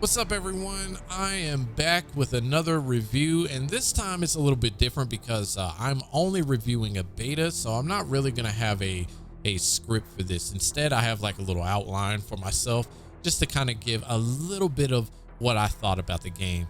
What's up, everyone? I am back with another review, and this time it's a little bit different because I'm only reviewing a beta, so I'm not really going to have a script for this. Instead, I have like a little outline for myself just to kind of give a little bit of what I thought about the game.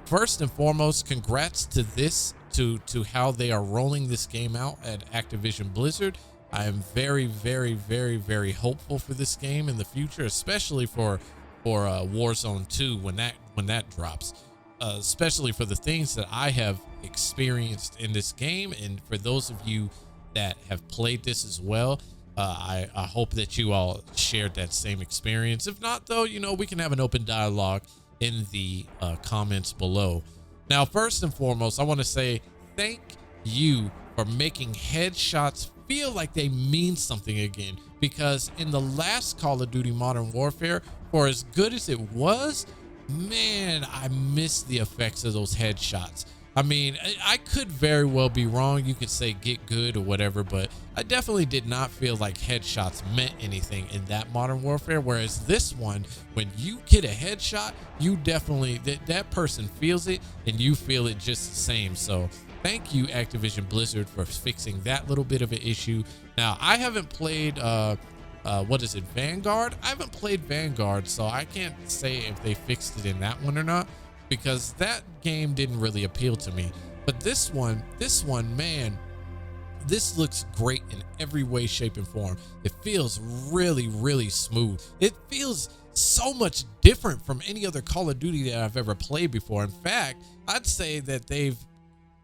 First and foremost, congrats to to how they are rolling this game out at Activision Blizzard. I am very hopeful for this game in the future, especially for Warzone 2 when that drops, especially for the things that I have experienced in this game. And for those of you that have played this as well, I hope that you all shared that same experience. If not, though, we can have an open dialogue in the comments below. Now, first and foremost, I want to say thank you for making headshots feel like they mean something again, because in the last Call of Duty Modern Warfare, for as good as it was, man, I missed the effects of those headshots. I mean, I could very well be wrong. You could say get good or whatever, but I definitely did not feel like headshots meant anything in that Modern Warfare. Whereas this one, when you get a headshot, you definitely, that person feels it and you feel it just the same. So thank you, Activision Blizzard, for fixing that little bit of an issue. Now, I haven't played, what is it, Vanguard? I haven't played Vanguard, so I can't say if they fixed it in that one or not, because that game didn't really appeal to me. But this one, man, this looks great in every way, shape, and form. It feels really smooth. It feels so much different from any other Call of Duty that I've ever played before. In fact, I'd say that they've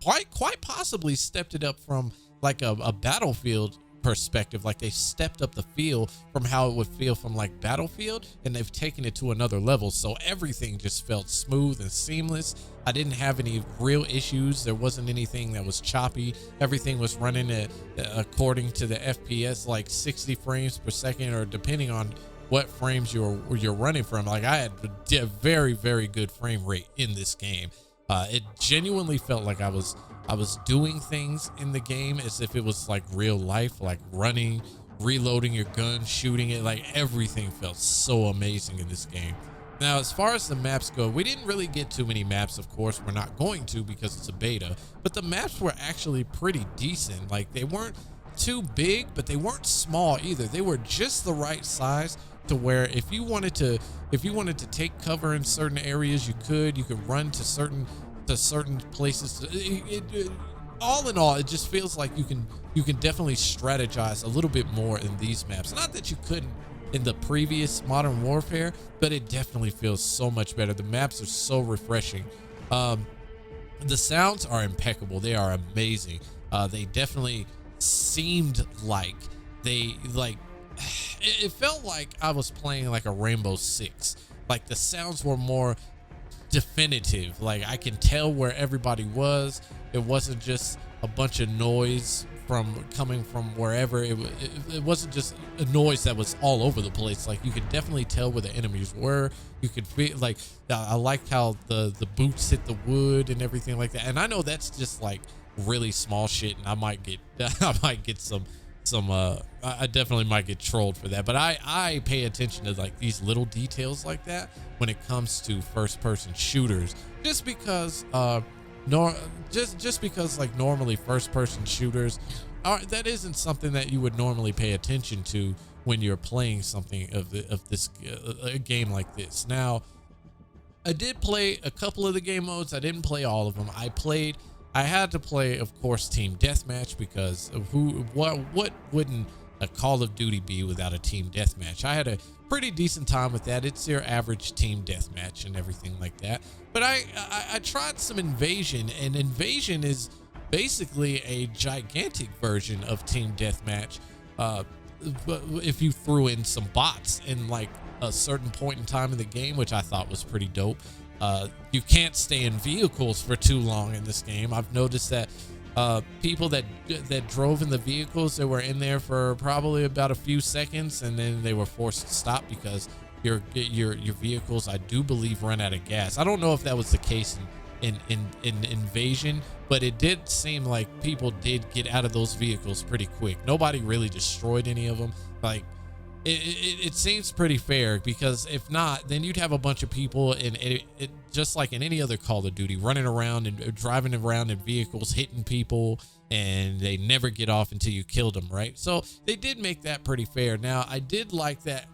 quite possibly stepped it up from like a Battlefield perspective. Like they stepped up the feel from how it would feel from like Battlefield, and they've taken it to another level. So everything just felt smooth and seamless. I didn't have any real issues. There wasn't anything that was choppy. Everything was running at according to the FPS, like 60 frames per second, or depending on what frames you're running from. Like I had a very good frame rate in this game. It genuinely felt like I was doing things in the game as if it was like real life, like running, reloading your gun, shooting it. Like everything felt so amazing in this game. Now, as far as the maps go, we didn't really get too many maps. Of course, we're not going to, because it's a beta, but the maps were actually pretty decent. Like they weren't too big, but they weren't small either. They were just the right size to where if you wanted to take cover in certain areas, you could run to certain places. All in all, it just feels like you can definitely strategize a little bit more in these maps. Not that you couldn't in the previous Modern Warfare, but it definitely feels so much better. The maps are so refreshing. The sounds are impeccable. They are amazing. They definitely seemed like it felt like I was playing like a Rainbow Six. Like the sounds were more definitive. Like I can tell where everybody was. It wasn't just a bunch of noise coming from wherever. It wasn't just a noise that was all over the place. Like you could definitely tell where the enemies were. You could feel like, I liked how the boots hit the wood and everything like that. And I know that's just like really small shit, and I might get I definitely might get trolled for that, but I pay attention to like these little details like that when it comes to first-person shooters, just because like normally first-person shooters that isn't something that you would normally pay attention to when you're playing something of this a game like this. Now, I did play a couple of the game modes. I didn't play all of them. I had to play, of course, Team Deathmatch, because of what wouldn't a Call of Duty be without a Team Deathmatch? I had a pretty decent time with that. It's your average Team Deathmatch and everything like that. But I tried some Invasion, and Invasion is basically a gigantic version of Team Deathmatch. But if you threw in some bots in like a certain point in time in the game, which I thought was pretty dope. You can't stay in vehicles for too long in this game. I've noticed that people that drove in the vehicles, they were in there for probably about a few seconds, and then they were forced to stop because your vehicles, I do believe, run out of gas. I don't know if that was the case in Invasion, but it did seem like people did get out of those vehicles pretty quick. Nobody really destroyed any of them. Like it seems pretty fair, because if not, then you'd have a bunch of people in it just like in any other Call of Duty, running around and driving around in vehicles, hitting people, and they never get off until you killed them, right? So they did make that pretty fair. Now, I did like that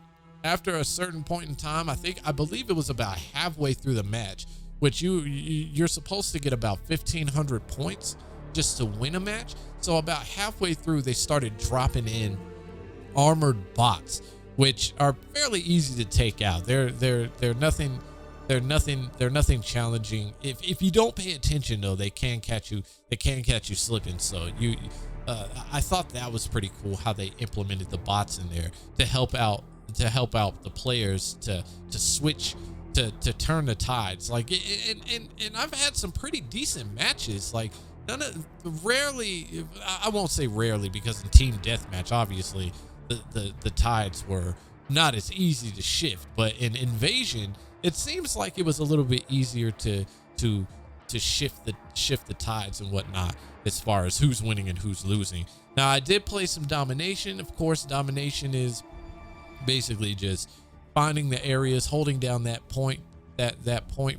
after a certain point in time, I believe it was about halfway through the match, which you're supposed to get about 1,500 points just to win a match. So about halfway through, they started dropping in armored bots, which are fairly easy to take out. They're nothing challenging. If you don't pay attention, though, they can catch you slipping. So I thought that was pretty cool how they implemented the bots in there to help out the players to switch, to turn the tides. Like, and I've had some pretty decent matches. Like, rarely, I won't say rarely, because in team deathmatch, obviously the tides were not as easy to shift, but in Invasion, it seems like it was a little bit easier to shift the tides and whatnot, as far as who's winning and who's losing. Now, I did play some Domination. Of course, Domination is basically just finding the areas, holding down that point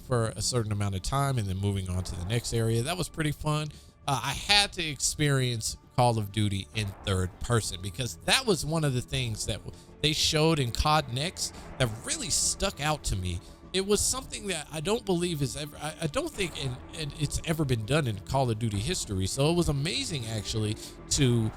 for a certain amount of time, and then moving on to the next area. That was pretty fun. I had to experience Call of Duty in third person, because that was one of the things that they showed in COD Next that really stuck out to me. It was something that I don't believe is ever, I don't think it's ever been done in Call of Duty history. So it was amazing, actually, to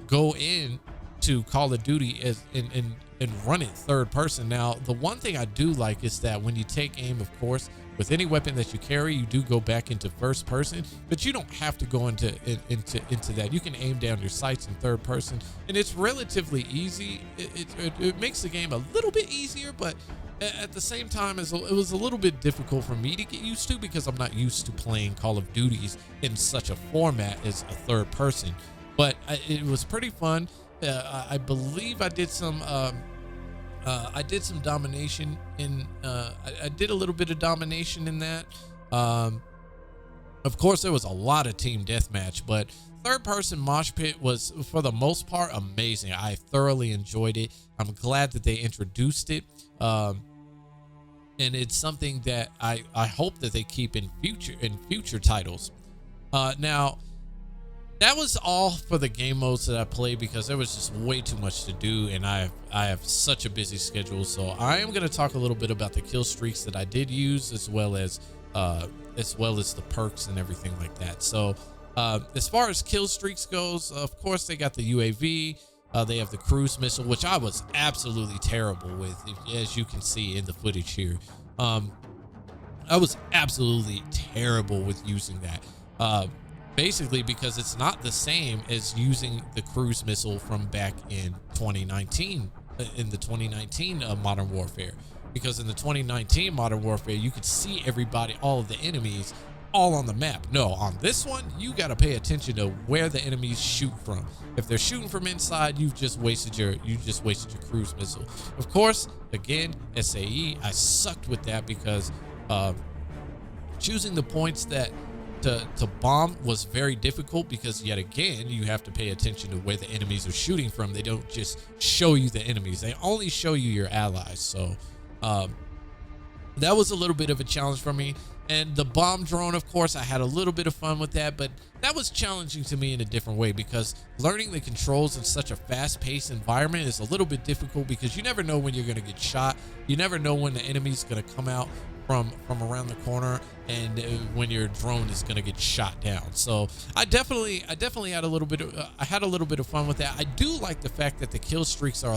go in to Call of Duty and run it third person. Now, the one thing I do like is that when you take aim, of course, with any weapon that you carry, you do go back into first person, but you don't have to go into that. You can aim down your sights in third person, and it's relatively easy. It makes the game a little bit easier, but at the same time, it was a little bit difficult for me to get used to, because I'm not used to playing Call of Duties in such a format as a third person. But it was pretty fun. I believe I did some domination in I did a little bit of domination in that. Of course, there was a lot of team deathmatch, but third person mosh pit was, for the most part, amazing. I thoroughly enjoyed it. I'm glad that they introduced it, and it's something that I hope that they keep in future titles. Now, that was all for the game modes that I played, because there was just way too much to do, and I have such a busy schedule. So I am going to talk a little bit about the kill streaks that I did use, as well as the perks and everything like that. So as far as kill streaks goes, of course, they got the UAV. They have the cruise missile, which I was absolutely terrible with, as you can see in the footage here. I was absolutely terrible with using that. Basically, because it's not the same as using the cruise missile from back in 2019, in the 2019 Modern Warfare. Because in the 2019 Modern Warfare, you could see everybody, all of the enemies, all on the map. No, on this one, you got to pay attention to where the enemies shoot from. If they're shooting from inside, you've just wasted your cruise missile. Of course, again, SAE, I sucked with that, because choosing the points that to bomb was very difficult, because yet again, you have to pay attention to where the enemies are shooting from. They don't just show you the enemies, they only show you your allies. So that was a little bit of a challenge for me. And the bomb drone, of course, I had a little bit of fun with that, but that was challenging to me in a different way, because learning the controls in such a fast-paced environment is a little bit difficult, because you never know when you're going to get shot. You never know when the enemy's going to come out from around the corner, and when your drone is going to get shot down. So I definitely had a little bit of fun with that. I do like the fact that the kill streaks are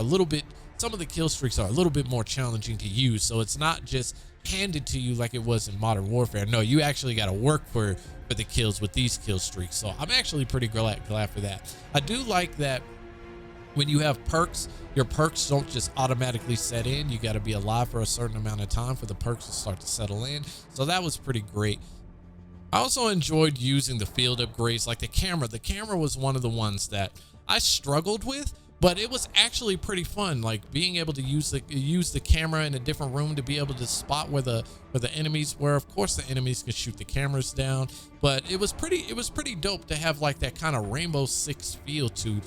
some of the kill streaks are a little bit more challenging to use, so it's not just handed to you like it was in Modern Warfare. No, you actually got to work for the kills with these kill streaks. So I'm actually pretty glad for that. I do like that when you have perks, your perks don't just automatically set in. You got to be alive for a certain amount of time for the perks to start to settle in. So that was pretty great. I also enjoyed using the field upgrades, like the camera. The camera was one of the ones that I struggled with, but it was actually pretty fun, like being able to use the camera in a different room to be able to spot where the enemies were. Of course the enemies can shoot the cameras down, but it was pretty dope to have like that kind of Rainbow Six feel to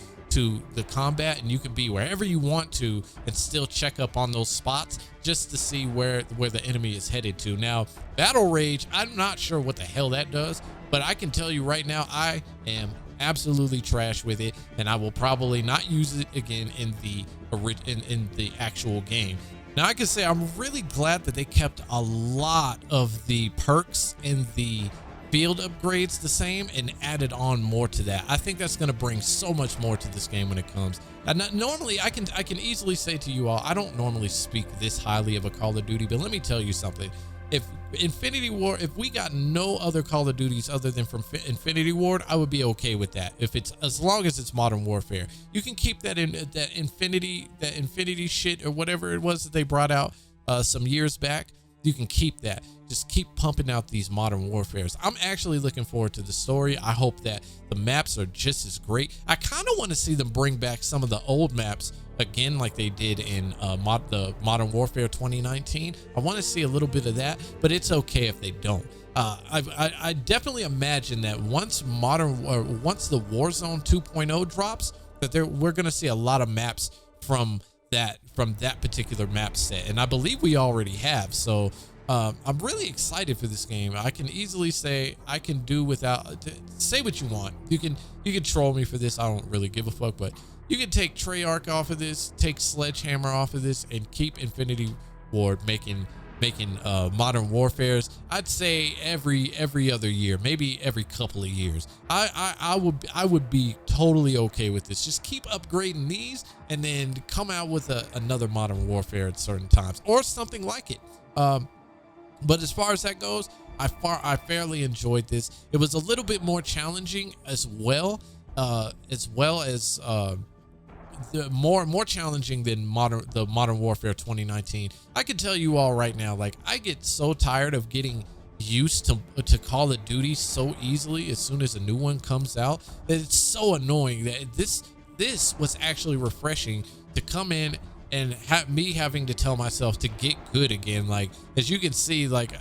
the combat, and you can be wherever you want to and still check up on those spots just to see where the enemy is headed to. Now, Battle Rage, I'm not sure what the hell that does, but I can tell you right now, I am absolutely trash with it, and I will probably not use it again in the actual game. Now, I can say I'm really glad that they kept a lot of the perks in the field upgrades the same and added on more to that. I think that's going to bring so much more to this game when it comes. And normally I can easily say to you all, I don't normally speak this highly of a Call of Duty, but let me tell you something. If Infinity Ward, if we got no other Call of Duties other than from Infinity Ward, I would be okay with that. If it's, as long as it's Modern Warfare, you can keep that in that Infinity shit or whatever it was that they brought out some years back. You can keep that. Just keep pumping out these Modern Warfares. I'm actually looking forward to the story. I hope that the maps are just as great. I kind of want to see them bring back some of the old maps again, like they did in the Modern Warfare 2019. I want to see a little bit of that, but it's okay if they don't. I definitely imagine that once the Warzone 2.0 drops, that we're going to see a lot of maps from that particular map set, and I believe we already have. So I'm really excited for this game. I can easily say I can do without. Say what you want. You can troll me for this. I don't really give a fuck, but you can take Treyarch off of this, take Sledgehammer off of this, and keep Infinity Ward making Modern Warfares. I'd say every other year, maybe every couple of years. I would be totally okay with this. Just keep upgrading these and then come out with another Modern Warfare at certain times or something like it. But as far as that goes, I fairly enjoyed this. It was a little bit more challenging as well as more challenging than the Modern Warfare 2019. I can tell you all right now, like, I get so tired of getting used to Call of Duty so easily as soon as a new one comes out, that it's so annoying that this was actually refreshing to come in and me having to tell myself to get good again. Like, as you can see, like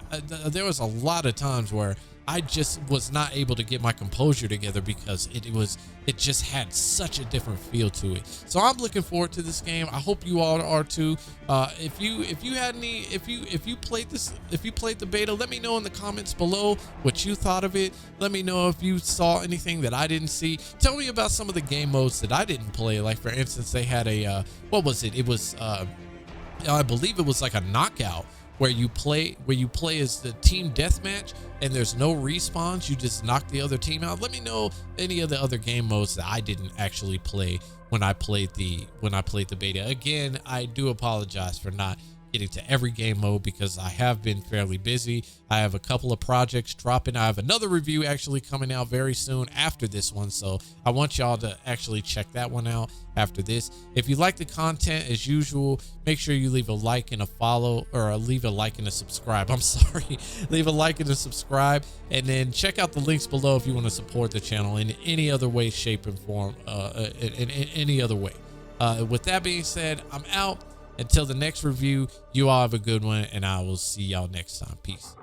there was a lot of times where I just was not able to get my composure together because it just had such a different feel to it. So I'm looking forward to this game. I hope you all are too. If you played the beta, let me know in the comments below what you thought of it. Let me know if you saw anything that I didn't see. Tell me about some of the game modes that I didn't play. Like, for instance, they had a what was it? It was I believe it was like a knockout, where you play as the team deathmatch and there's no respawns. You just knock the other team out. Let me know any of the other game modes that I didn't actually play when I played the beta. Again, I do apologize for not getting to every game mode because I have been fairly busy. I have a couple of projects dropping. I have another review actually coming out very soon after this one, so I want y'all to actually check that one out after this. If you like the content, as usual, make sure you leave a like and a follow, or leave a like and a subscribe. I'm sorry. Leave a like and a subscribe, and then check out the links below if you want to support the channel in any other way, shape, and form, in any other way. With that being said, I'm out. Until the next review, you all have a good one, and I will see y'all next time. Peace.